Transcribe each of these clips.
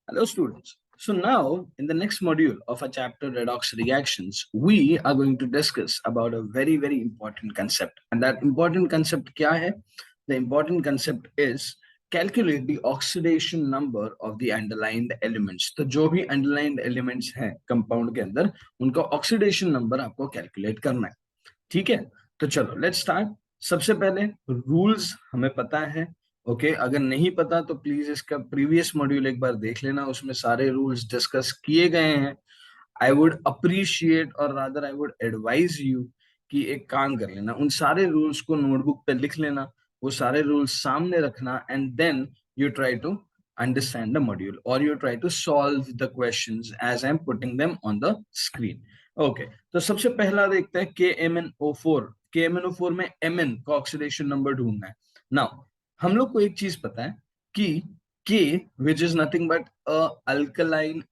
Hello students. So now in the next module of our chapter redox reactions, we are going to discuss about a very important concept. And that important concept kya hai? The important concept is calculate the oxidation number of the underlined elements. तो जो भी underlined elements हैं compound के अंदर उनका oxidation number आपको calculate करना है. ठीक है, तो चलो लेट्स स्टार्ट. सबसे पहले रूल्स हमें पता है. ओके अगर नहीं पता तो प्लीज इसका प्रीवियस मॉड्यूल एक बार देख लेना, उसमें सारे रूल्स डिस्कस किए गए हैं. आई वुड अप्रिशिएट और rather I would advise you कि एक काम कर लेना, उन सारे रूल्स को नोटबुक पे लिख लेना, वो सारे रूल्स सामने रखना and then you try to understand the module or you try to solve the questions as I'm putting them on the screen. Okay तो सबसे पहला देखते हैं KMnO4. KMnO4 में Mn का ऑक्सीडेशन नंबर ढूंढना है. नाउ हम लोग को एक चीज पता है कि K which is nothing but a alkaline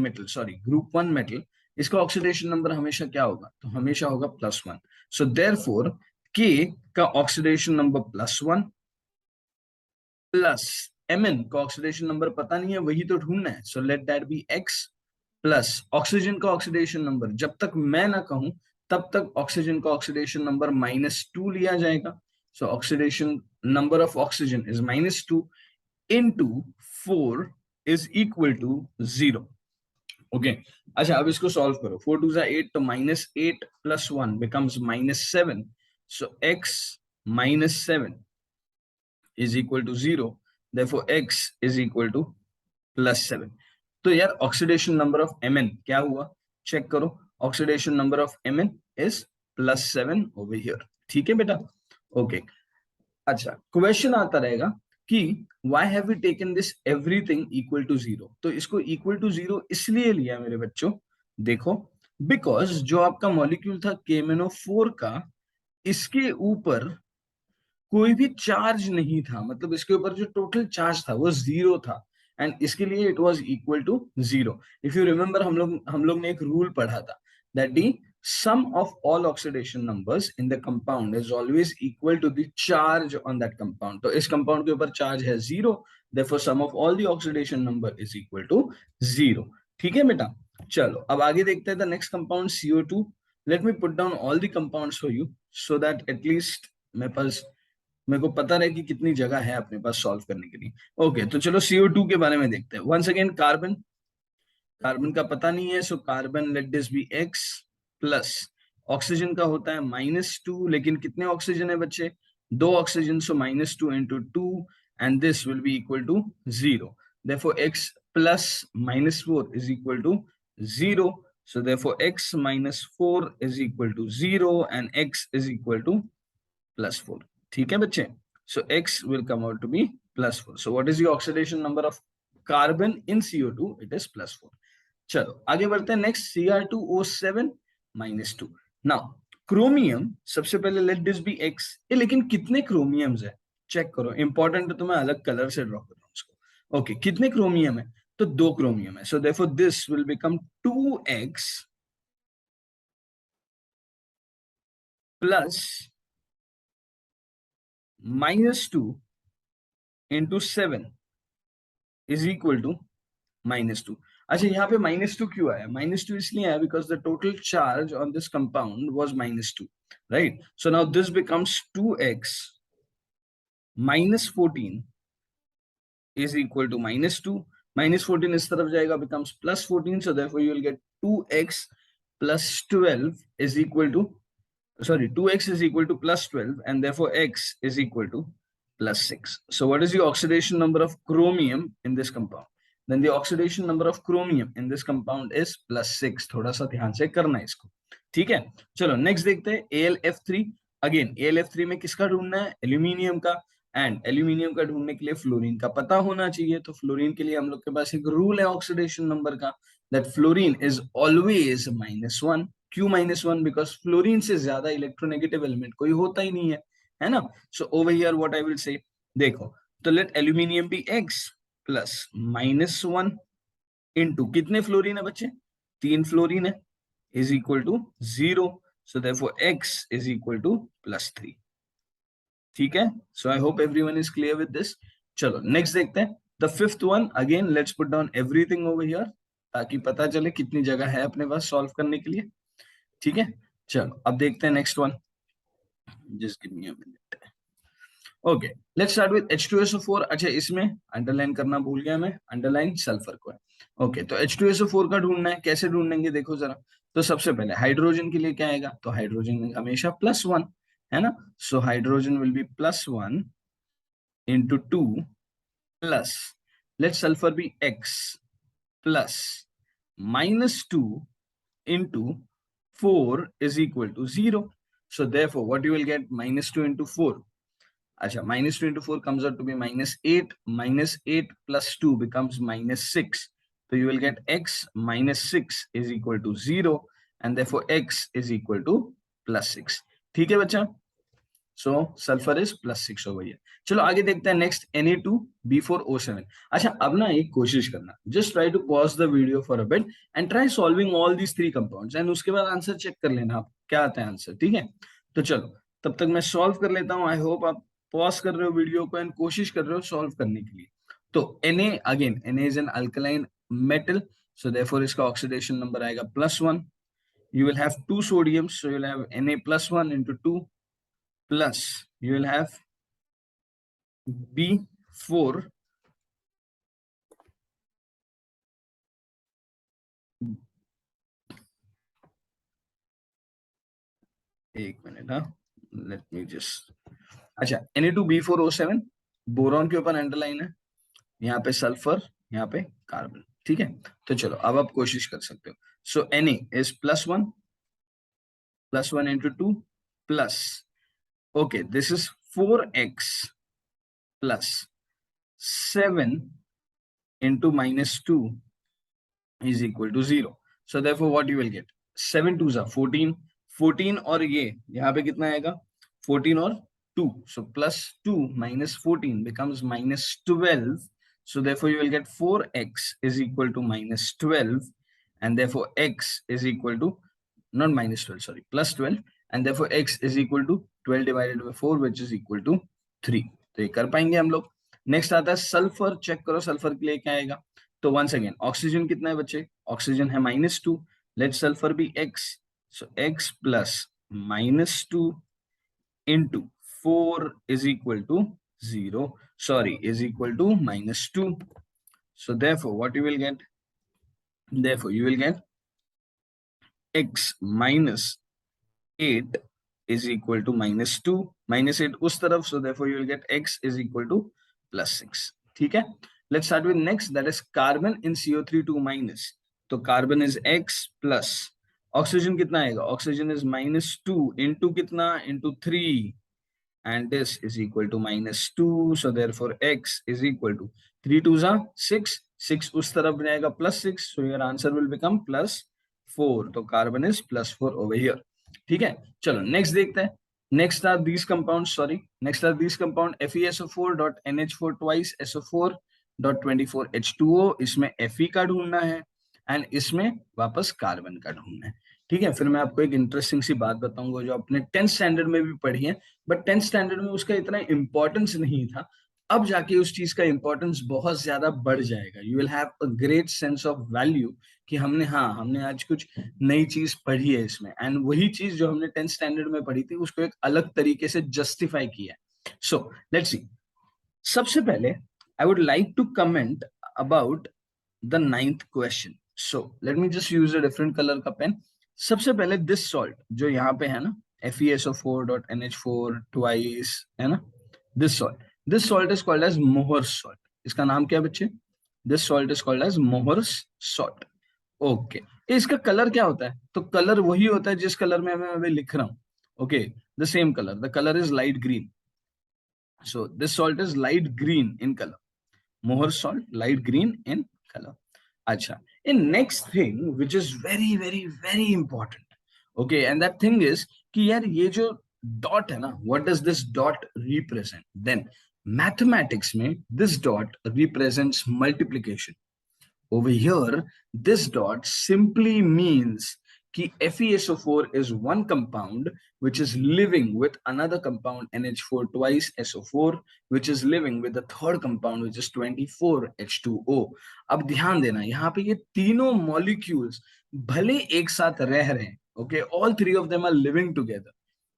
metal, group 1 metal, इसका ऑक्सीडेशन नंबर हमेशा क्या होगा? तो हमेशा होगा +1. सो देयरफॉर K का ऑक्सीडेशन नंबर +1 प्लस Mn का ऑक्सीडेशन नंबर पता नहीं है, वही तो ढूंढना है. So let that be X plus oxygen का ऑक्सीडेशन नंबर जब तक मैं ना कहूं तब तक ऑक्सीजन का ऑक्सीडेशन नंबर -2 लिया जाएगा. सो oxidation number of oxygen is -2 into 4 is equal to 0. Okay अच्छा अब इसको सॉल्व करो. 4 2 8 तो -8 plus 1 becomes -7. so x -7 is equal to 0. therefore x is equal to +7. तो यार ऑक्सीडेशन नंबर ऑफ Mn क्या हुआ चेक करो. Oxidation number of Mn is +7 over here. ठीक है बेटा. ओके अच्छा क्वेश्चन आता रहेगा कि why have we taken this everything equal to 0. तो इसको equal to 0 इसलिए लिया मेरे बच्चों, देखो बिकॉज जो आपका मॉलिक्यूल था KMnO4 का, इसके ऊपर कोई भी चार्ज नहीं था, मतलब इसके ऊपर जो टोटल चार्ज था वो 0 था एंड इसके लिए it was equal to 0. If you remember हम लोग ने एक रूल पढ़ा था that the sum of all oxidation numbers in the compound is always equal to the charge on that compound. तो इस compound के ऊपर चार्ज है 0, therefore sum of all the oxidation number is equal to 0. ठीक है बेटा. चलो अब आगे देखते हैं the next compound CO2. Let me put down all the compounds for you so that at least मेरे को पता रहे कि कितनी जगह है अपने पास सॉल्व करने के लिए. ओके तो चलो CO2 के बारे में देखते हैं. वंस अगेन कार्बन का पता नहीं है, so carbon let this be X plus oxygen का होता है -2, लेकिन कितने ऑक्सीजन है बच्चे? 2 oxygen, so -2 into 2 and this will be equal to 0. therefore X plus -4 is equal to 0. so therefore X minus 4 is equal to 0 and X is equal to +4. ठीक है बच्चे. so X will come out to be +4. so what is the oxidation number of carbon in CO2? it is +4. चलो आगे बढ़ते हैं. Next Cr2O7 -2. Now chromium सबसे पहले late this be X. लेकिन कितने क्रोमियम्स है चेक करो, इंपॉर्टेंट है तो मैं अलग कलर से ड्रॉ कर रहा हूं उसको. ओके कितने क्रोमियम है? तो 2 क्रोमियम है. So therefore this will become 2X plus -2 into 7 is equal to -2. अच्छा यहाँ पे -2 क्यों आया? -2 इसलिए आया because the total charge on this compound was -2, right. So now this becomes 2X -14 is equal to -2. -14 इस तरफ जाएगा, becomes +14. so therefore you will get 2X plus 12 is equal to 2X is equal to +12 and therefore X is equal to +6. so what is the oxidation number of chromium in this compound? then the oxidation number of chromium in this compound is +6. थोड़ा सा ध्यान से करना है इसको. ठीक है चलो नेक्स्ट देखते हैं AlF3. अगेन AlF3 में किसका ढूंढना है? एल्यूमिनियम का. एंड एल्यूमिनियम का ढूंढने के लिए फ्लोरीन का पता होना चाहिए. तो फ्लोरीन के लिए हम लोग के पास एक रूल है ऑक्सीडेशन नंबर का, दैट फ्लोरीन इज ऑलवेज -1. क्यों -1? बिकॉज फ्लोरीन से ज्यादा इलेक्ट्रोनेगेटिव एलिमेंट कोई होता ही नहीं है ना. So over here what I will say, देखो तो let aluminium be X plus -1 into कितने फ्लोरीन है बच्चे? 3 फ्लोरीन है, is equal to 0. So therefore X is equal to +3. ठीक है. So I hope everyone is clear with this. चलो next देखते हैं. The fifth one again let's put down everything over here ताकि पता चले कितनी जगह है अपने पास सॉल्व करने के लिए। ठीक है, चलो अब देखते हैं next one. Just give me a minute. Okay, let's start with H2SO4। अच्छा, इसमें अंडरलाइन करना भूल गया मैं, अंडरलाइन सल्फर को है। ओके, तो H2SO4 का ढूंढना है, कैसे ढूंढेंगे देखो जरा। तो सबसे पहले हाइड्रोजन के लिए क्या आएगा, तो हाइड्रोजन हमेशा +1 है ना, so hydrogen will be +1 into 2 plus, let sulfur be X plus -2 into 4 is equal to 0. So therefore what you will get, -2 into 4. Acha, -2 into 4 comes out to be -8. -8 plus 2 becomes -6. So you will get X minus 6 is equal to 0 and therefore X is equal to +6. ठीक है बच्चा, सो sulphur is +6 over here. चलो आगे देखते हैं next, Na2B4O7। अच्छा, अब ना एक कोशिश करना, just try to pause the video for a bit and try solving all these 3 compounds and उसके बाद आंसर चेक कर लेना आप क्या आता है आंसर। ठीक है, तो चलो तब तक मैं सॉल्व कर लेता हूँ। आई होप आप पॉज कर रहे हो वीडियो को एंड कोशिश कर रहे हो सॉल्व करने के लिए। तो Na again, Na is an alkaline metal, so therefore इसका ऑक्सीडेशन नंबर आएगा +1। you will have 2 sodiums, so you'll have Na+1 into 2 plus you will have B4 एक मिनट, हाँ लेट मी जस्ट। अच्छा, Na2B4O7 बोरॉन के ऊपर underline है, यहाँ पे सल्फर, यहाँ पे कार्बन। ठीक है, तो चलो अब आप कोशिश कर सकते हो। सो Na is +1 into 2 plus, okay, this is 4x plus 7 into -2 is equal to 0. So therefore what you will get, 7 2s are 14, 14 और ये यहाँ पे कितना आएगा, 14 और 2, so +2 minus 14 becomes -12. So therefore you will get 4x is equal to -12 and therefore x is equal to, not -12, sorry, +12 and therefore x is equal to 12 divided by 4 which is equal to 3. तो ये कर पाएंगे हम लोग। Next आता है sulphur, check करो sulphur के लिए क्या आएगा। तो वंस अगेन ऑक्सीजन कितना है बच्चे, ऑक्सीजन है -2, late sulphur B X, so X plus -2 into 4 is equal to 0, sorry, is equal to -2. So therefore what you will get, therefore you will get X minus 8 is equal to -2, -8 उस तरफ, so therefore you will get X is equal to +6. ठीक है, let's start with next, that is carbon in CO3 2 minus। तो carbon is X plus oxygen कितना आएगा, oxygen is -2 into कितना, into 3 and this is equal to -2, so therefore X is equal to 3 2s are 6, 6 उस तरफ जाएगा +6, so your answer will become +4. तो carbon is +4 over here। ठीक है, चलो नेक्स्ट देखते हैं। Next are these compound, sorry, next are these compound FeSO4.NH4 twice SO4.24H2O, इसमें Fe का ढूंढना है एंड इसमें वापस कार्बन का ढूंढना है। ठीक है, फिर मैं आपको एक इंटरेस्टिंग सी बात बताऊंगा जो आपने 10th स्टैंडर्ड में भी पढ़ी है, बट 10th स्टैंडर्ड में उसका इतना इंपॉर्टेंस नहीं था, अब जाके उस चीज का इंपॉर्टेंस बहुत ज्यादा बढ़ जाएगा। You will have a great sense of value कि हमने आज कुछ नई चीज पढ़ी है इसमें, एंड वही चीज जो हमने 10th स्टैंडर्ड में पढ़ी थी उसको एक अलग तरीके से जस्टिफाई किया है। सो लेट्स सी, सबसे पहले I would like to comment about the 9th question. So let me just use a different colour का पेन। सबसे पहले दिस सॉल्ट जो यहाँ पे है ना, FeSO4.NH4 twice है ना, this salt is called as Mohr's salt. इसका नाम क्या है बच्चे, this salt is called as Mohr's salt. Okay, इसका कलर क्या होता है, तो कलर वही होता है जिस कलर में मैं अभी लिख रहा हूँ। Okay, the same colour, the colour is light green, so this salt is light green in colour, मोहर salt light green in colour. अच्छा, in next thing which is very very very important, okay, and that thing is कि यार ये जो dot है ना, what does this dot represent, then mathematics में this dot represents multiplication। over here this dot simply means कि FeSO4 is one compound which is living with another compound NH4 twice SO4 which is living with the third compound which is 24H2O. अब ध्यान देना यहाँ पे ये तीनों molecules भले एक साथ रह रहे हैं, okay, all three of them are living together,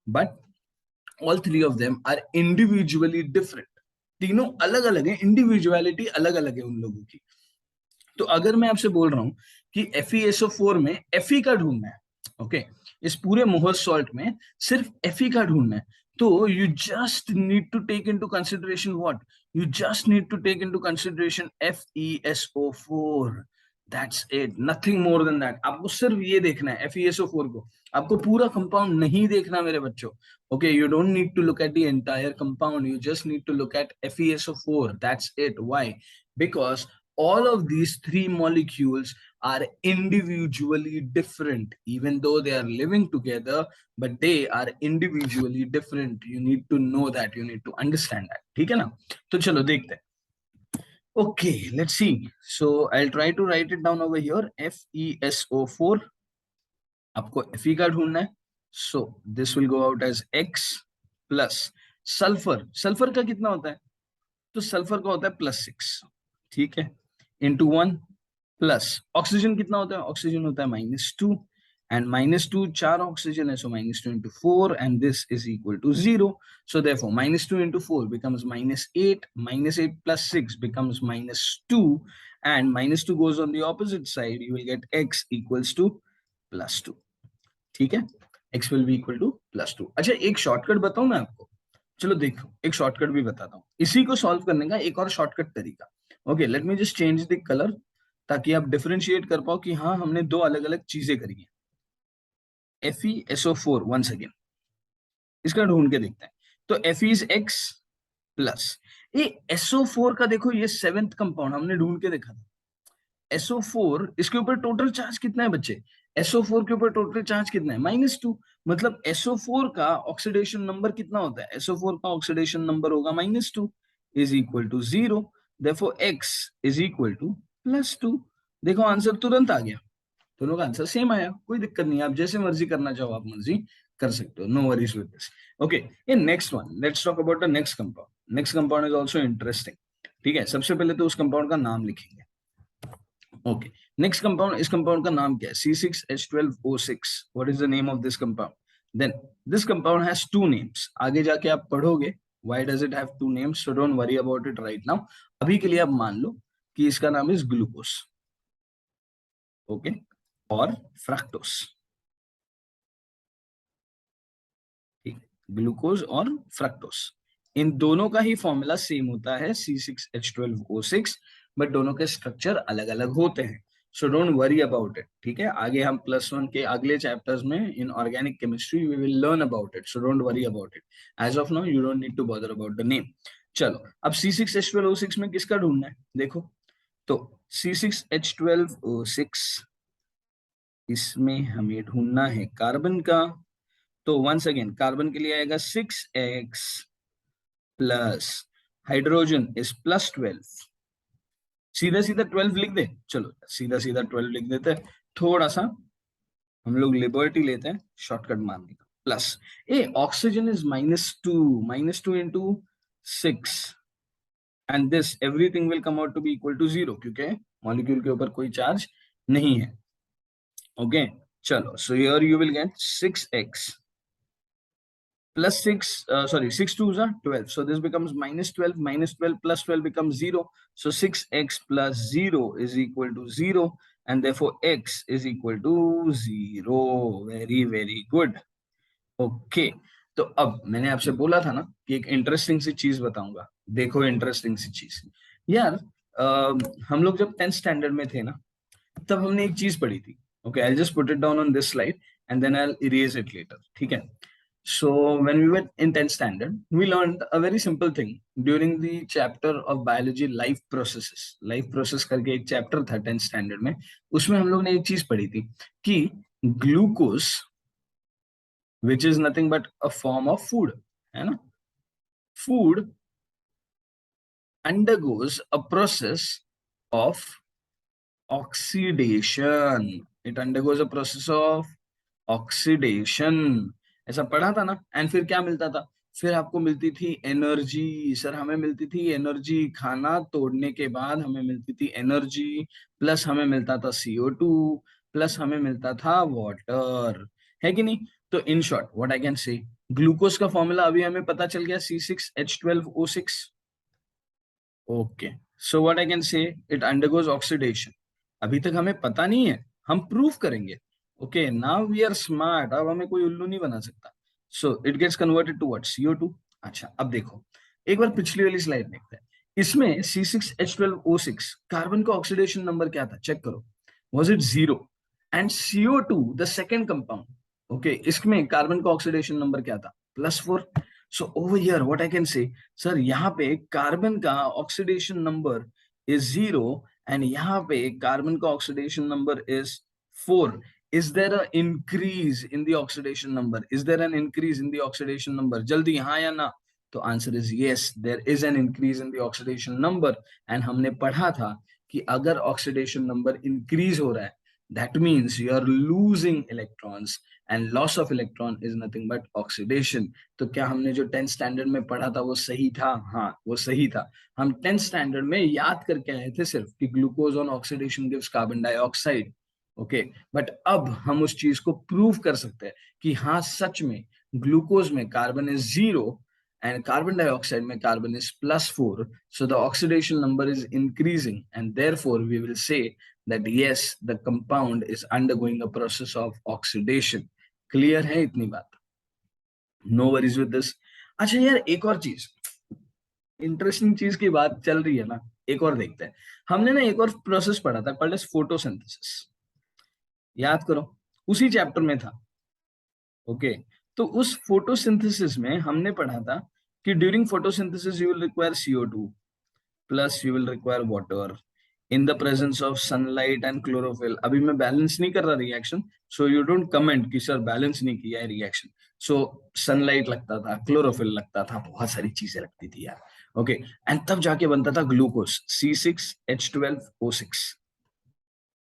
but all three of them are individually different. तीनों अलग अलग हैं, इंडिविजुअलिटी अलग अलग है उन लोगों की. तो अगर मैं आपसे बोल रहा हूं कि FeSO4 में Fe का ढूंढना है, ओके, इस पूरे मोहर सॉल्ट में सिर्फ Fe का ढूंढना है, तो you just need to take into consideration what, you just need to take into consideration FeSO4. That's it, nothing more than that. आपको सिर्फ ये देखना है FeSO4 को, आपको पूरा कंपाउंड नहीं देखना मेरे बच्चों. Okay, you don't need to look at the entire compound, you just need to look at FeSO4. That's it. Why? Because all of these three molecules are individually different, even though they are living together, but they are individually different. You need to know that, you need to understand that. ठीक है ना? तो चलो देखते हैं. Okay, let's see. So I'll try to write it down over here. FeSO4. आपको Fe का ढूंढना है. So this will go out as X plus sulphur. Sulphur का कितना होता है? तो सल्फर का होता है +6, ठीक है, इंटू 1 प्लस ऑक्सीजन कितना होता है? ऑक्सीजन होता है -2 एंड -2 4 ऑक्सीजन है, so -2 into 4 and this is equal to 0. So therefore -2 into 4 becomes -8, -8 plus 6 becomes -2 and -2 goes on the opposite side. You will get X equals to +2. ठीक है, X will be equal to +2. अच्छा, एक shortcut बताऊं मैं आपको? चलो देखो, एक शॉर्टकट भी बताता हूँ. इसी को सॉल्व करने का एक और शॉर्टकट तरीका. Okay, late me just change the colour ताकि आप डिफरेंशिएट कर पाओ कि हाँ हमने दो अलग अलग चीजें करी हैं. FeSO4 वंस अगेन, इसका ढूंढ के देखते हैं. तो Fe इज X प्लस ये SO4 का देखो, ये 7th कंपाउंड हमने ढूंढ के देखा था. SO4, इसके ऊपर टोटल चार्ज कितना है बच्चे? SO4 के ऊपर टोटल चार्ज कितना है? -2. मतलब SO4 का ऑक्सीडेशन नंबर कितना होता है? SO4 का ऑक्सीडेशन नंबर होगा -2 is equal to 0. Therefore X is equal to +2. देखो आंसर तुरंत आ गया, दोनों का आंसर सेम आया. कोई दिक्कत नहीं, आप जैसे मर्जी करना चाहो आप मर्जी कर सकते हो. No worries with this. Okay, ये next one, let's talk about the next compound. Next compound is also interesting. ठीक है, सबसे पहले तो उस कंपाउंड का नाम लिखेंगे. ओके, नेक्स्ट कंपाउंड, इस कंपाउंड का नाम क्या है? C6H12O6. What is the name of this compound? Then this compound has two names. आगे जाके आप पढ़ोगे why does it have two names, so don't worry about it right now. अभी के लिए आप मान लो कि इसका नाम इज ग्लूकोज, ओके, और फ्रक्टोज. ठीक, ग्लूकोज और फ्रक्टोज, इन दोनों का ही फॉर्मूला सेम होता है C6H12O6, बट दोनों के स्ट्रक्चर अलग अलग होते हैं. So don't worry about it. ठीक है, आगे हम +1 के अगले चैप्टर्स में in organic chemistry we will learn about it. So don't worry about it. As of now you don't need to bother about the name. चलो, अब C6H12O6 में किसका ढूंढना है? देखो, तो C6H12O6, इसमें हमें ढूंढना है कार्बन का. तो वंस अगेन कार्बन के लिए आएगा 6x प्लस हाइड्रोजन इज +12. सीधा सीधा 12 लिख दे. चलो सीधा सीधा 12 लिख देते हैं. थोड़ा सा हम लोग लिबर्टी लेते हैं शॉर्टकट मारने का. Plus a oxygen is -2 into 6 and this everything will come out to be equal to 0 क्योंकि मॉलिक्यूल के ऊपर कोई चार्ज नहीं है. ओके, चलो, so here you will get 6x plus 6, sorry, 6 2s are 12, so this becomes -12, -12 plus 12 becomes 0, so 6x plus 0 is equal to 0 and therefore x is equal to 0. very very good. okay, तो अब मैंने आपसे बोला था ना कि एक interesting सी चीज बताऊंगा. देखो इंटरेस्टिंग सी चीज यार, हम लोग जब 10th स्टैंडर्ड में थे ना, तब हमने एक चीज पढ़ी थी. Okay, I just put it down on this slide and then I will erase it later. ठीक है, so when we were in 10th standard, we learned a very simple thing during the chapter of biology, life processes. life process करके एक chapter था 10th standard में, उसमें हम लोग ने एक चीज पढ़ी थी कि glucose which is nothing but a form of food, है ना, food undergoes a process of oxidation. It undergoes a process of oxidation, ऐसा पढ़ा था ना। एंड फिर क्या मिलता था, फिर आपको मिलती थी एनर्जी। सर हमें मिलती थी एनर्जी, खाना तोड़ने के बाद हमें मिलती थी एनर्जी, प्लस हमें मिलता था CO2, प्लस हमें मिलता था वाटर, है कि नहीं। तो in short what I can say, glucose का फॉर्मूला अभी हमें पता चल गया, C6H12O6। Okay, so what I can say, it undergoes oxidation. अभी तक हमें पता नहीं है, हम प्रूव करेंगे। Okay, now we are smart, अब हमें कोई उल्लू नहीं बना सकता। So it gets converted to what, CO2। अच्छा अब देखो, एक बार पिछली वाली स्लाइड देखते हैं। इसमें C6H12O6 कार्बन का ऑक्सीडेशन नंबर क्या था, चेक करो, was it 0। And CO2 the second compound, okay, इसमें कार्बन का ऑक्सीडेशन नंबर क्या था, +4। सो over here what I can से, सर यहाँ पे कार्बन का ऑक्सीडेशन नंबर इज 0 एंड यहाँ पे कार्बन का oxidation number is 4। Is there a increase in the oxidation number, is there an increase in the oxidation number, जल्दी हाँ या ना। तो answer is yes, there is an increase in the oxidation number. And हमने पढ़ा था कि अगर ऑक्सीडेशन नंबर इंक्रीज हो रहा है, that means you are losing electrons, and loss of electron is nothing but oxidation. तो क्या हमने जो 10th स्टैंडर्ड में पढ़ा था वो सही था, हाँ वो सही था। हम 10th स्टैंडर्ड में याद करके आए थे सिर्फ कि glucose on oxidation gives carbon dioxide. Okay, but अब हम उस चीज को प्रूव कर सकते हैं कि हाँ सच में ग्लूकोज में carbon is 0 and carbon dioxide में carbon is +4, so the oxidation number is increasing and therefore we will say that yes, the compound is undergoing a process of oxidation. Clear है इतनी बात, नो वरीज विद दिस। अच्छा यार एक और चीज, interesting चीज की बात चल रही है ना, एक और देखते हैं। हमने ना एक और प्रोसेस पढ़ा था कॉल्ड एज फोटोसिंथेसिस, याद करो, उसी चैप्टर में था। ओके, तो उस फोटोसिंथेसिस में हमने पढ़ा था कि during photosynthesis you will require CO2 plus you will require water in the presence of sunlight and chlorophyll. अभी मैं बैलेंस नहीं कर रहा reaction, so you don't comment कि सर बैलेंस नहीं किया है रिएक्शन। सो सनलाइट लगता था, क्लोरोफिल लगता था, बहुत सारी चीजें लगती थी यार। ओके, एंड तब जाके बनता था ग्लूकोज C6H12O6।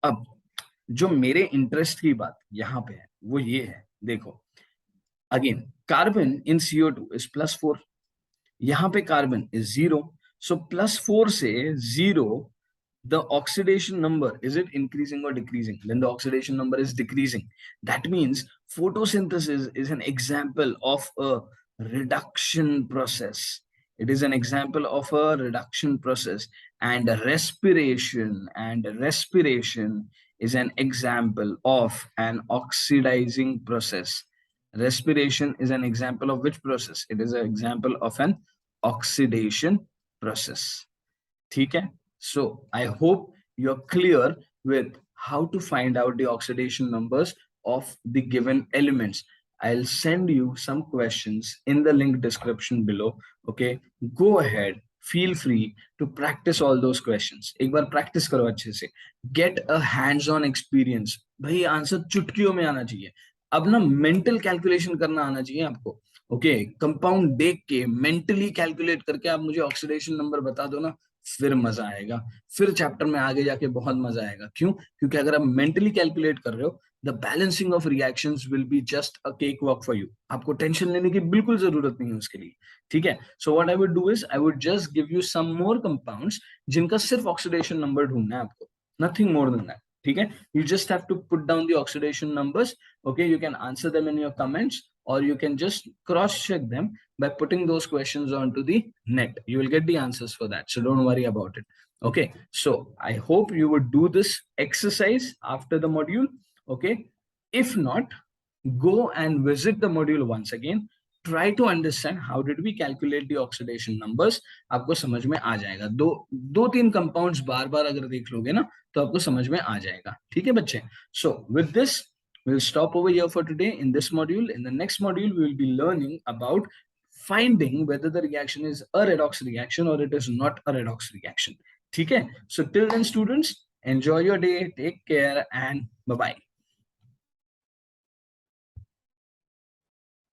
अब जो मेरे इंटरेस्ट की बात यहाँ पे है वो ये है, देखो again carbon in CO2 is +4, यहाँ पे कार्बन इज 0, सो +4 से 0, the oxidation number, is it increasing or decreasing? Then the oxidation number is decreasing. That means photosynthesis is an example of a reduction process. It is an example of a reduction process, and respiration is an example of an oxidizing process. Respiration is an example of which process? It is an example of an oxidation process. ठीक है, so I hope you're clear with how to find out the oxidation numbers of the given elements. I'll send you some questions in the link description below. Okay, go ahead, feel free to practice all those questions. एक बार practice करो अच्छे से, get a hands-on experience. भाई answer चुटकियों में आना चाहिए। अब ना मेंटल कैलकुलेशन करना आना चाहिए आपको। ओके, कंपाउंड देख के मेंटली कैलकुलेट करके आप मुझे ऑक्सीडेशन नंबर बता दो ना, फिर मजा आएगा, फिर चैप्टर में आगे जाके बहुत मजा आएगा। क्यों? क्योंकि अगर आप मेंटली कैलकुलेट कर रहे हो, the balancing of reactions will be just a cake walk for you. आपको टेंशन लेने की बिल्कुल जरूरत नहीं है उसके लिए, ठीक है। So what I would do is I would just give you some more compounds जिनका सिर्फ ऑक्सीडेशन नंबर ढूंढना है आपको, नथिंग मोर देन दैट, ठीक है। You just have to put down the oxidation numbers. Okay, you can answer them in your comments or you can just cross check them by putting those questions onto the net. You will get the answers for that, so don't worry about it. Okay, so I hope you would do this exercise after the module. Okay, if not, go and visit the module once again, try to understand how did we calculate the oxidation numbers. आपको समझ में आ जाएगा, दो तीन compounds बार बार अगर देख लोगे ना तो आपको समझ में आ जाएगा, ठीक है बच्चे। So with this we'll stop over here for today in this module. In the next module, we will be learning about finding whether the reaction is a redox reaction or it is not a redox reaction. Okay? So till then, students, enjoy your day, take care, and bye-bye.